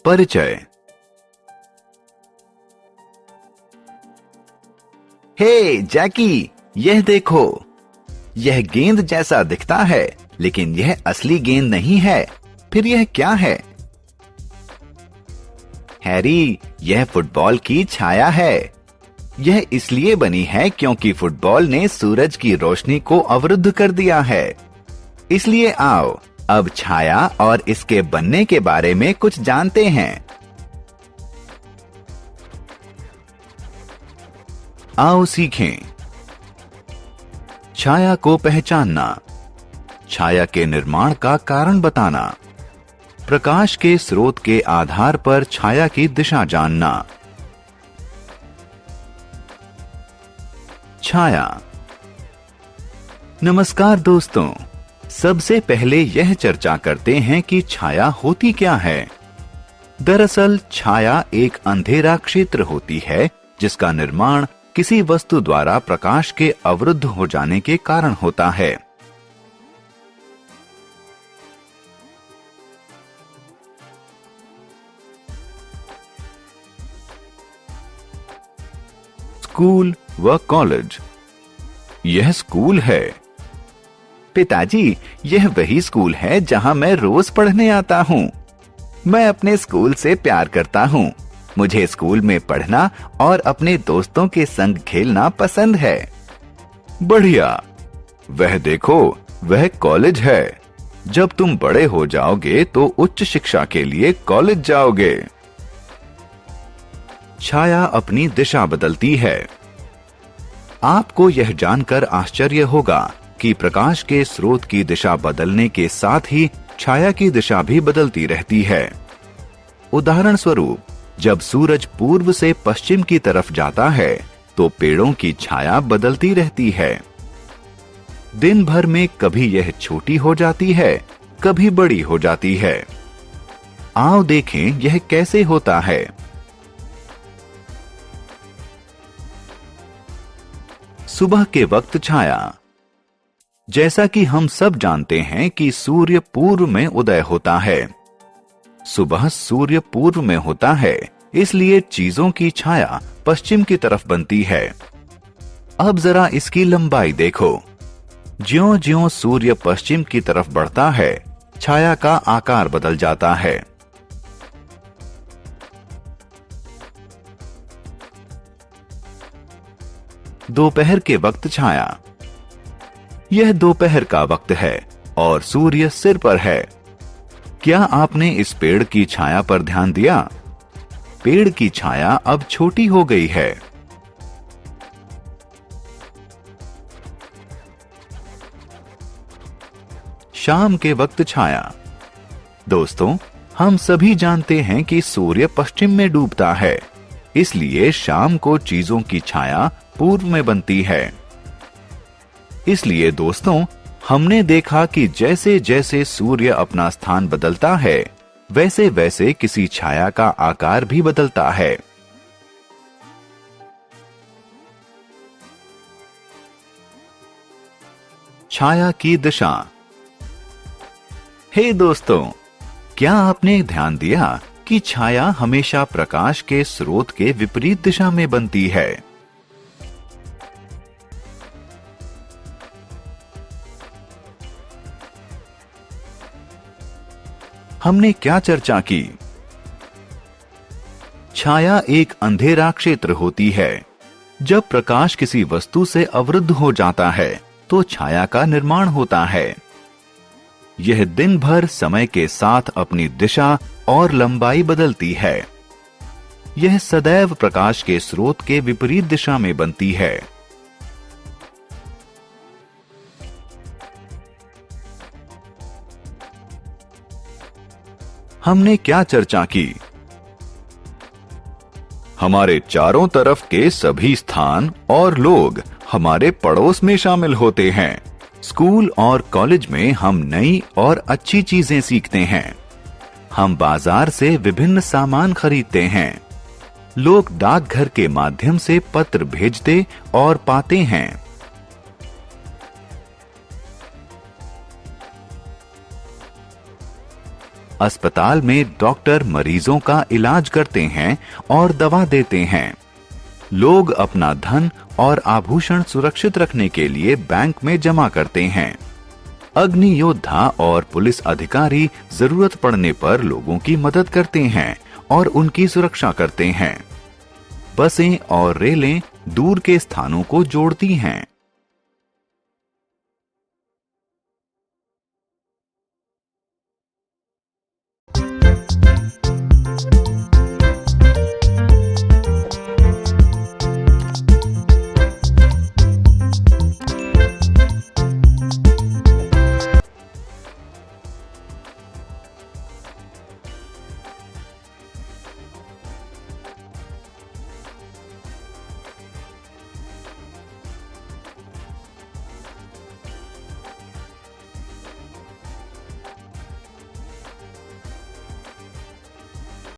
परिचय। हे जैकी, यह देखो, यह गेंद जैसा दिखता है, लेकिन यह असली गेंद नहीं है। फिर यह क्या है? हैरी, यह फुटबॉल की छाया है। यह इसलिए बनी है क्योंकि फुटबॉल ने सूरज की रोशनी को अवरुद्ध कर दिया है। इसलिए आओ अब छाया और इसके बनने के बारे में कुछ जानते हैं। आओ सीखें। छाया को पहचानना, छाया के निर्माण का कारण बताना, प्रकाश के स्रोत के आधार पर छाया की दिशा जानना। छाया। नमस्कार दोस्तों, सबसे पहले यह चर्चा करते हैं कि छाया होती क्या है। दरअसल छाया एक अंधेरा क्षेत्र होती है जिसका निर्माण किसी वस्तु द्वारा प्रकाश के अवरुद्ध हो जाने के कारण होता है। स्कूल व कॉलेज। यह स्कूल है। पिताजी, यह वही स्कूल है जहां मैं रोज पढ़ने आता हूं। मैं अपने स्कूल से प्यार करता हूं। मुझे स्कूल में पढ़ना और अपने दोस्तों के संग खेलना पसंद है। बढ़िया। वह देखो, वह कॉलेज है। जब तुम बड़े हो जाओगे तो उच्च शिक्षा के लिए कॉलेज जाओगे। छाया अपनी दिशा बदलती है। आपको यह जानकर आश्चर्य होगा कि प्रकाश के स्रोत की दिशा बदलने के साथ ही छाया की दिशा भी बदलती रहती है। उदाहरण स्वरूप, जब सूरज पूर्व से पश्चिम की तरफ जाता है तो पेड़ों की छाया बदलती रहती है। दिन भर में कभी यह छोटी हो जाती है, कभी बड़ी हो जाती है। आओ देखें यह कैसे होता है। सुबह के वक्त छाया। जैसा कि हम सब जानते हैं कि सूर्य पूर्व में उदय होता है। सुबह सूर्य पूर्व में होता है, इसलिए चीजों की छाया पश्चिम की तरफ बनती है। अब जरा इसकी लंबाई देखो। ज्यों-ज्यों सूर्य पश्चिम की तरफ बढ़ता है, छाया का आकार बदल जाता है। दोपहर के वक्त छाया। यह दोपहर का वक्त है और सूर्य सिर पर है। क्या आपने इस पेड़ की छाया पर ध्यान दिया? पेड़ की छाया अब छोटी हो गई है। शाम के वक्त छाया। दोस्तों, हम सभी जानते हैं कि सूर्य पश्चिम में डूबता है, इसलिए शाम को चीजों की छाया पूर्व में बनती है। इसलिए दोस्तों, हमने देखा कि जैसे जैसे सूर्य अपना स्थान बदलता है, वैसे वैसे किसी छाया का आकार भी बदलता है। छाया की दिशा। हे दोस्तों, क्या आपने ध्यान दिया कि छाया हमेशा प्रकाश के स्रोत के विपरीत दिशा में बनती है? हमने क्या चर्चा की? छाया एक अंधेरा क्षेत्र होती है। जब प्रकाश किसी वस्तु से अवरुद्ध हो जाता है तो छाया का निर्माण होता है। यह दिन भर समय के साथ अपनी दिशा और लंबाई बदलती है। यह सदैव प्रकाश के स्रोत के विपरीत दिशा में बनती है। हमने क्या चर्चा की? हमारे चारों तरफ के सभी स्थान और लोग हमारे पड़ोस में शामिल होते हैं। स्कूल और कॉलेज में हम नई और अच्छी चीजें सीखते हैं। हम बाजार से विभिन्न सामान खरीदते हैं। लोग डाकघर के माध्यम से पत्र भेजते और पाते हैं। अस्पताल में डॉक्टर मरीजों का इलाज करते हैं और दवा देते हैं। लोग अपना धन और आभूषण सुरक्षित रखने के लिए बैंक में जमा करते हैं। अग्नि योद्धा और पुलिस अधिकारी जरूरत पड़ने पर लोगों की मदद करते हैं और उनकी सुरक्षा करते हैं। बसें और रेलें दूर के स्थानों को जोड़ती हैं।